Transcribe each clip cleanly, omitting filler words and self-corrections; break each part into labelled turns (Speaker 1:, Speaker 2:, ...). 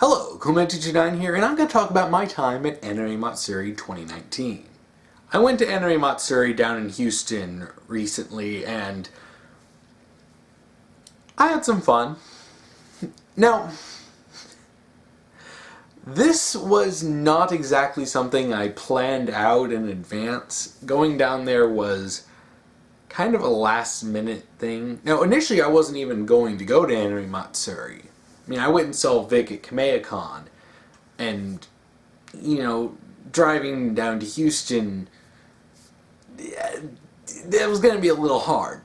Speaker 1: Hello, Coolman229 here, and I'm going to talk about my time at Anime Matsuri 2019. I went to Anime Matsuri down in Houston recently, and I had some fun. Now, this was not exactly something I planned out in advance. Going down there was kind of a last-minute thing. Now, initially I wasn't even going to go to Anime Matsuri. I mean, I went and saw Vic at KamehaCon, and, you know, driving down to Houston, that was going to be a little hard.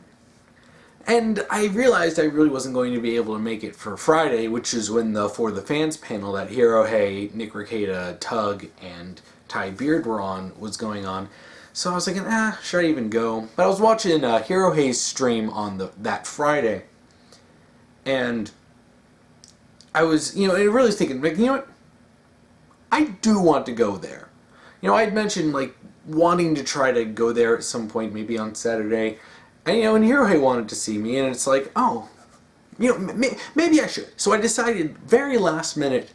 Speaker 1: And I realized I really wasn't going to be able to make it for Friday, which is when the For the Fans panel that Hero Hei, Nick Rekieta, Tug, and Ty Beard were on was going on. So I was thinking, should I even go? But I was watching Hero Hei's stream on that Friday, and I was, really thinking, like, you know what? I do want to go there. You know, I'd mentioned, like, wanting to try to go there at some point, maybe on Saturday. And, and Hero Hei wanted to see me, and it's like, oh, maybe I should. So I decided, very last minute,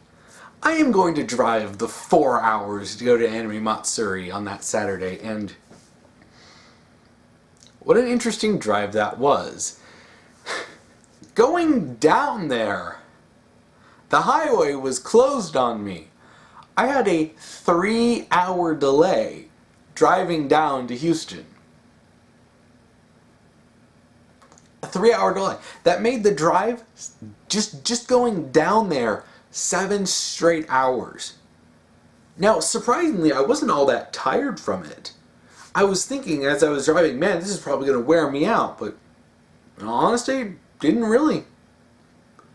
Speaker 1: I am going to drive the 4 hours to go to Anime Matsuri on that Saturday, and what an interesting drive that was. Going down there, the highway was closed on me. I had a 3-hour delay driving down to Houston. A 3-hour delay. That made the drive, just going down there, 7 straight hours. Now, surprisingly, I wasn't all that tired from it. I was thinking as I was driving, man, this is probably going to wear me out, but in all honesty, didn't really.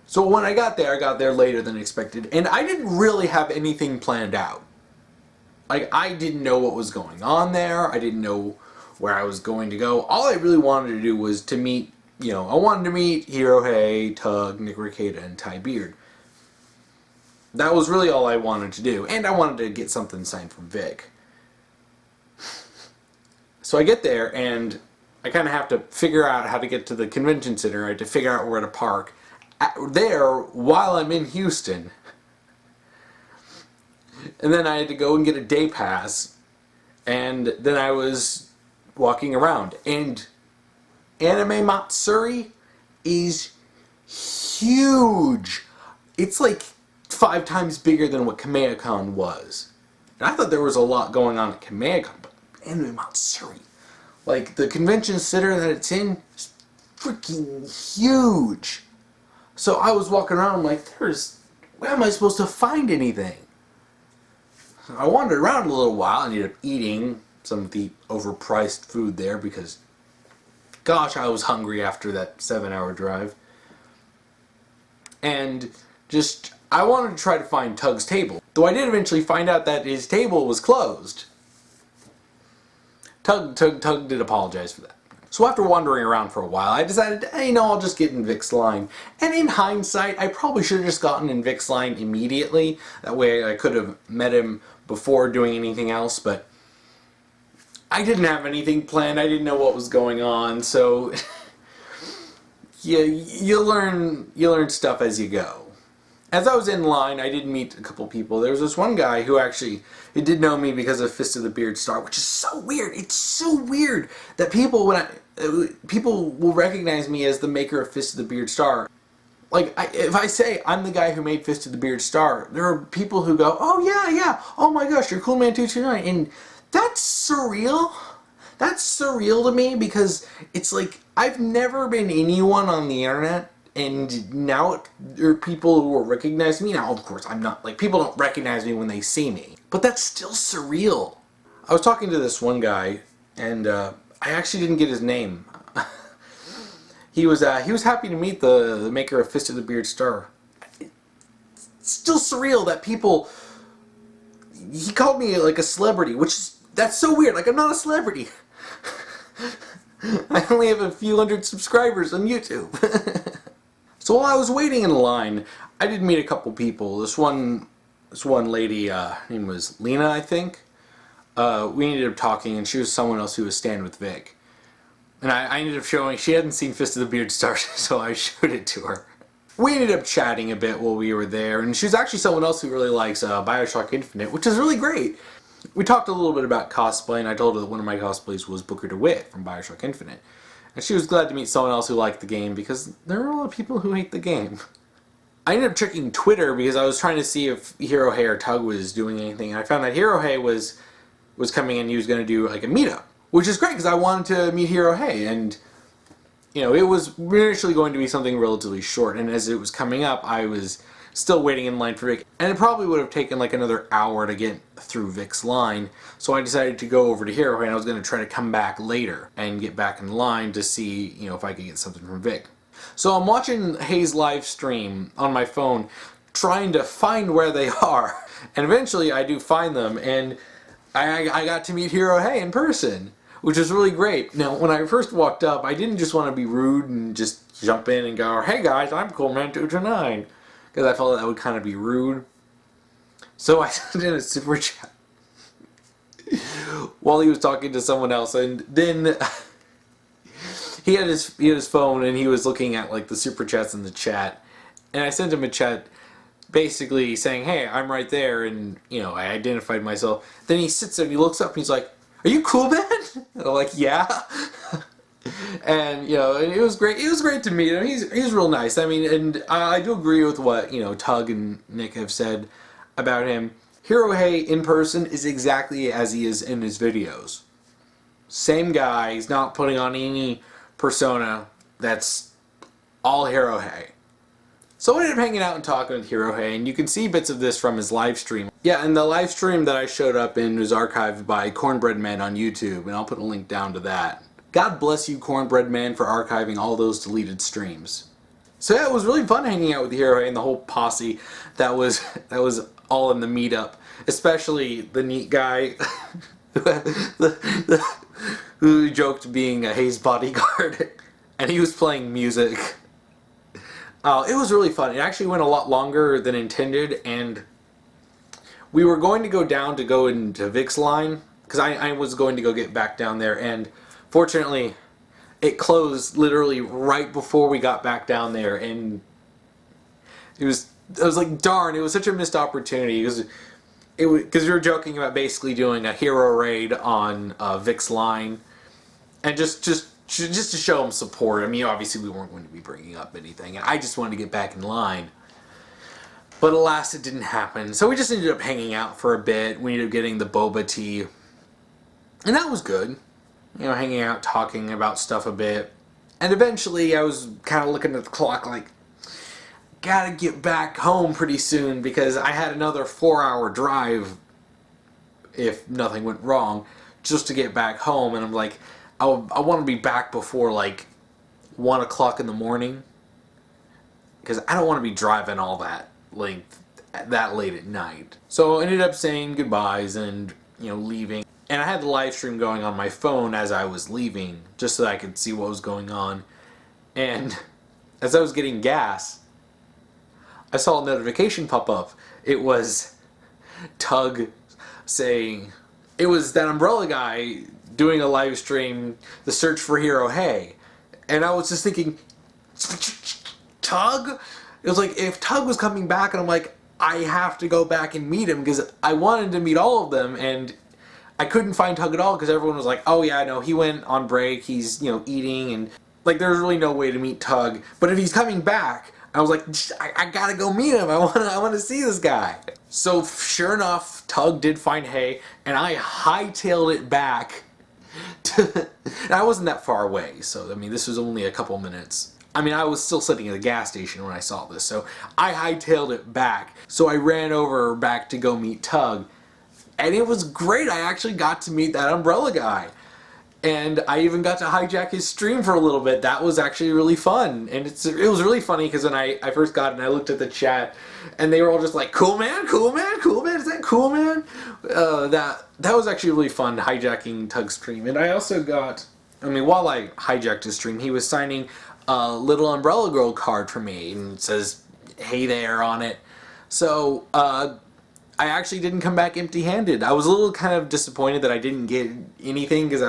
Speaker 1: So when I got there later than expected, and I didn't really have anything planned out. Like, I didn't know what was going on there, I didn't know where I was going to go. All I really wanted to do was to meet, I wanted to meet Hero Hei, Tug, Nick Rekieta, and Ty Beard. That was really all I wanted to do, and I wanted to get something signed from Vic. So I get there, and I kind of have to figure out how to get to the convention center. I had to figure out where to park there while I'm in Houston. And then I had to go and get a day pass, and then I was walking around. And Anime Matsuri is huge. It's like 5 times bigger than what KamehaCon was. And I thought there was a lot going on at KamehaCon, but Anime Matsuri, like the convention center that it's in, is freaking huge. So I was walking around like, where am I supposed to find anything? I wandered around a little while and ended up eating some of the overpriced food there because, gosh, I was hungry after that 7-hour drive. And I wanted to try to find Tug's table. Though I did eventually find out that his table was closed. Tug did apologize for that. So after wandering around for a while, I decided, I'll just get in Vic's line. And in hindsight, I probably should have just gotten in Vic's line immediately. That way I could have met him before doing anything else, but I didn't have anything planned. I didn't know what was going on, so yeah, you learn stuff as you go. As I was in line, I did meet a couple people. There was this one guy who he did know me because of Fist of the Beard Star, which is so weird. It's so weird that people will recognize me as the maker of Fist of the Beard Star. Like, if I say I'm the guy who made Fist of the Beard Star, there are people who go, oh yeah, oh my gosh, you're Coolman229, and that's surreal. That's surreal to me because it's like I've never been anyone on the internet. And now there are people who will recognize me. Now, of course, I'm not, like, people don't recognize me when they see me. But that's still surreal. I was talking to this one guy, and I actually didn't get his name. He was happy to meet the maker of Fist of the Beard Star. It's still surreal that people, he called me, like, a celebrity, that's so weird. Like, I'm not a celebrity. I only have a few hundred subscribers on YouTube. So while I was waiting in line, I did meet a couple people. This one lady, her name was Lena, I think. We ended up talking, and she was someone else who was staying with Vic. And I ended up showing, she hadn't seen Fist of the Beard Star, so I showed it to her. we ended up chatting a bit while we were there, and she was actually someone else who really likes Bioshock Infinite, which is really great. We talked a little bit about cosplay, and I told her that one of my cosplays was Booker DeWitt from Bioshock Infinite. And she was glad to meet someone else who liked the game, because there are a lot of people who hate the game. I ended up checking Twitter because I was trying to see if Hero Hei or Tug was doing anything, and I found that Hero Hei was coming in. He was going to do like a meetup, which is great because I wanted to meet Hero Hei, and you know, it was initially going to be something relatively short, and as it was coming up, I was still waiting in line for Vic, and it probably would have taken like another hour to get through Vic's line, so I decided to go over to Hero Hei, and I was going to try to come back later and get back in line to see, you know, if I could get something from Vic. So I'm watching Hei's live stream on my phone, trying to find where they are, and eventually I do find them, and I got to meet Hero Hei in person, which is really great. Now, when I first walked up, I didn't just want to be rude and just jump in and go, "Hey guys, I'm CoolMan229," because I felt that would kind of be rude. So I sent in a super chat while he was talking to someone else, and then he had his phone and he was looking at like the super chats in the chat, and I sent him a chat basically saying, "Hey, I'm right there," and you know, I identified myself. Then he sits there and he looks up and he's like, "Are you cool, man?" And I'm like, "Yeah." And you know, and it was great. It was great to meet him. He's real nice. I mean, and I do agree with what, you know, Tug and Nick have said about him. Hero Hei in person is exactly as he is in his videos. Same guy. He's not putting on any persona. That's all Hero Hei. So I ended up hanging out and talking with Hero Hei, and you can see bits of this from his live stream. Yeah, and the live stream that I showed up in was archived by cornbreadman on YouTube, and I'll put a link down to that. God bless you, cornbreadman, for archiving all those deleted streams. So yeah, it was really fun hanging out with Hero Hei and the whole posse that was all in the meetup, especially the neat guy who joked being a Hei's bodyguard, and he was playing music. It was really fun. It actually went a lot longer than intended, and we were going to go down to go into Vic's line, because I was going to go get back down there, and fortunately it closed literally right before we got back down there, and I was like, darn, it was such a missed opportunity, because we were joking about basically doing a hero raid on Vic's line, and just to show him support. I mean, obviously we weren't going to be bringing up anything, and I just wanted to get back in line. But alas, it didn't happen. So we just ended up hanging out for a bit. We ended up getting the boba tea, and that was good. You know, hanging out, talking about stuff a bit. And eventually I was kind of looking at the clock like, gotta get back home pretty soon, because I had another 4-hour drive, if nothing went wrong, just to get back home. And I'm like, I want to be back before like 1 o'clock in the morning, because I don't want to be driving all that length that late at night. So I ended up saying goodbyes and, you know, leaving. And I had the live stream going on my phone as I was leaving, just so that I could see what was going on. And as I was getting gas, I saw a notification pop up. It was Tug saying, it was that Umbrella Guy doing a live stream, the search for Hero Hei. And I was just thinking, Tug? It was like, if Tug was coming back, and I'm like, I have to go back and meet him, because I wanted to meet all of them, and I couldn't find Tug at all, because everyone was like, oh yeah, no, he went on break, he's, you know, eating, and like, there's really no way to meet Tug. But if he's coming back, I was like, I gotta go meet him, I wanna see this guy. So sure enough, Tug did find Hei, and I hightailed it back. And I wasn't that far away, so I mean, this was only a couple minutes. I mean, I was still sitting at the gas station when I saw this, so I hightailed it back. So I ran over back to go meet Tug, and it was great. I actually got to meet that Umbrella Guy, and I even got to hijack his stream for a little bit. That was actually really fun, and it was really funny, because when I first got it and I looked at the chat, and they were all just like, cool man, cool man, cool man, is that cool man? That was actually really fun, hijacking Tug's stream. And I also got, I mean, while I hijacked his stream, he was signing a little Umbrella Girl card for me, and it says, hey there on it. So, I actually didn't come back empty-handed. I was a little kind of disappointed that I didn't get anything, because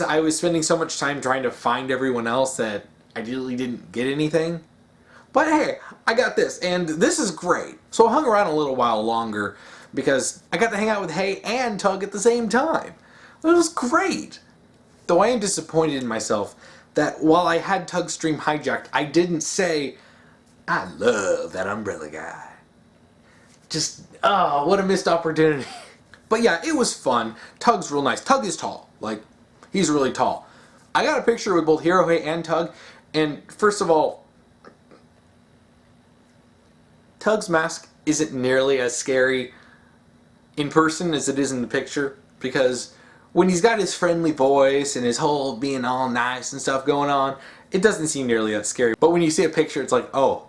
Speaker 1: I was spending so much time trying to find everyone else that I really didn't get anything. But hey, I got this, and this is great. So I hung around a little while longer because I got to hang out with Hei and Tug at the same time. It was great. Though I am disappointed in myself that while I had Tug's stream hijacked, I didn't say, I love that umbrella guy. Just, oh, what a missed opportunity. But yeah, it was fun. Tug's real nice. Tug is tall. Like, he's really tall. I got a picture with both Hero Hei and Tug, and first of all, Tug's mask isn't nearly as scary in person as it is in the picture, because when he's got his friendly voice and his whole being all nice and stuff going on, it doesn't seem nearly that scary. But when you see a picture, it's like, oh.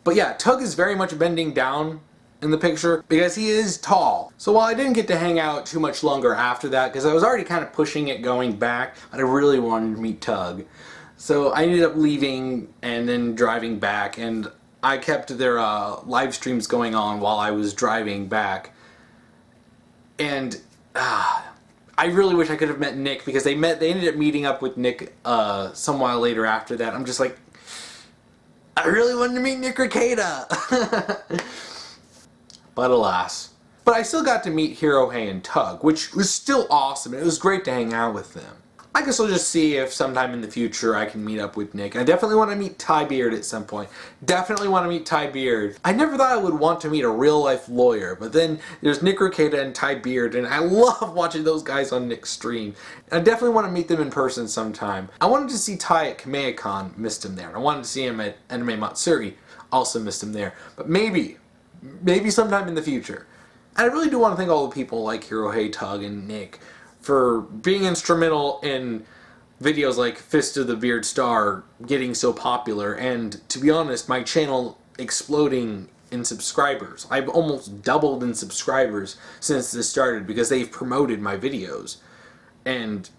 Speaker 1: But yeah, Tug is very much bending down in the picture because he is tall. So while I didn't get to hang out too much longer after that, because I was already kind of pushing it going back, but I really wanted to meet Tug. So I ended up leaving and then driving back, and I kept their live streams going on while I was driving back. And I really wish I could have met Nick, because they ended up meeting up with Nick some while later after that. I'm just like, I really wanted to meet Nick Ricada. But alas. But I still got to meet Hero Hei and Tug, which was still awesome. It was great to hang out with them. I guess I'll just see if sometime in the future I can meet up with Nick. I definitely want to meet Ty Beard at some point. Definitely want to meet Ty Beard. I never thought I would want to meet a real-life lawyer, but then there's Nick Ricada and Ty Beard, and I love watching those guys on Nick's stream. I definitely want to meet them in person sometime. I wanted to see Ty at Kamehacon, missed him there. I wanted to see him at Anime Matsuri, also missed him there. But maybe sometime in the future. And I really do want to thank all the people like Hero Hei, Tug, and Nick for being instrumental in videos like Fist of the Beard Star getting so popular, and to be honest, my channel exploding in subscribers. I've almost doubled in subscribers since this started because they've promoted my videos. And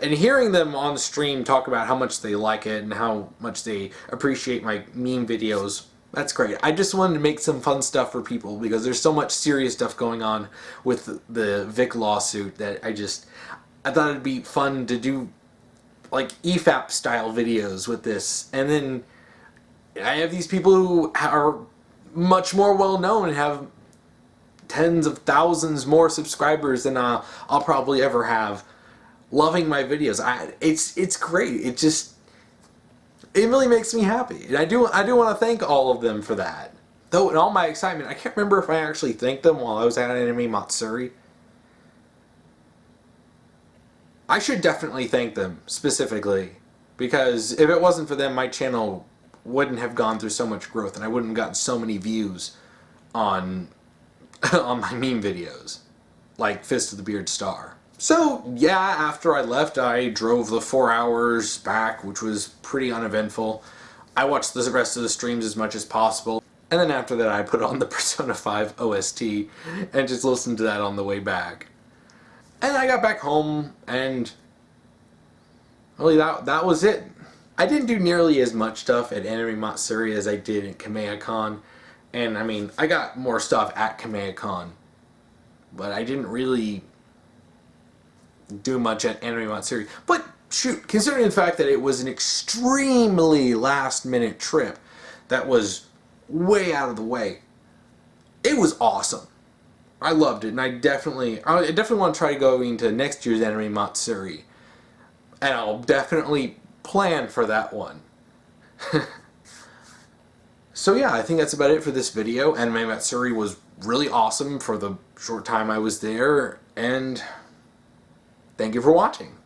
Speaker 1: hearing them on stream talk about how much they like it and how much they appreciate my meme videos, that's great. I just wanted to make some fun stuff for people because there's so much serious stuff going on with the Vic lawsuit that I thought it'd be fun to do like EFAP style videos with this. And then I have these people who are much more well known and have tens of thousands more subscribers than I'll probably ever have, loving my videos. It's great. It really makes me happy. And I do want to thank all of them for that. Though in all my excitement, I can't remember if I actually thanked them while I was at Anime Matsuri. I should definitely thank them specifically, because if it wasn't for them, my channel wouldn't have gone through so much growth and I wouldn't have gotten so many views on my meme videos, like Fist of the Beard Star. So yeah, after I left, I drove the 4 hours back, which was pretty uneventful. I watched the rest of the streams as much as possible, and then after that I put on the Persona 5 OST and just listened to that on the way back. And I got back home, and really that was it. I didn't do nearly as much stuff at Anime Matsuri as I did at Kamehacon, and I mean, I got more stuff at Kamehacon, but I didn't really do much at Anime Matsuri. But shoot, considering the fact that it was an extremely last-minute trip that was way out of the way, it was awesome. I loved it, and I definitely want to try going to next year's Anime Matsuri, and I'll definitely plan for that one. So yeah, I think that's about it for this video. Anime Matsuri was really awesome for the short time I was there, and thank you for watching.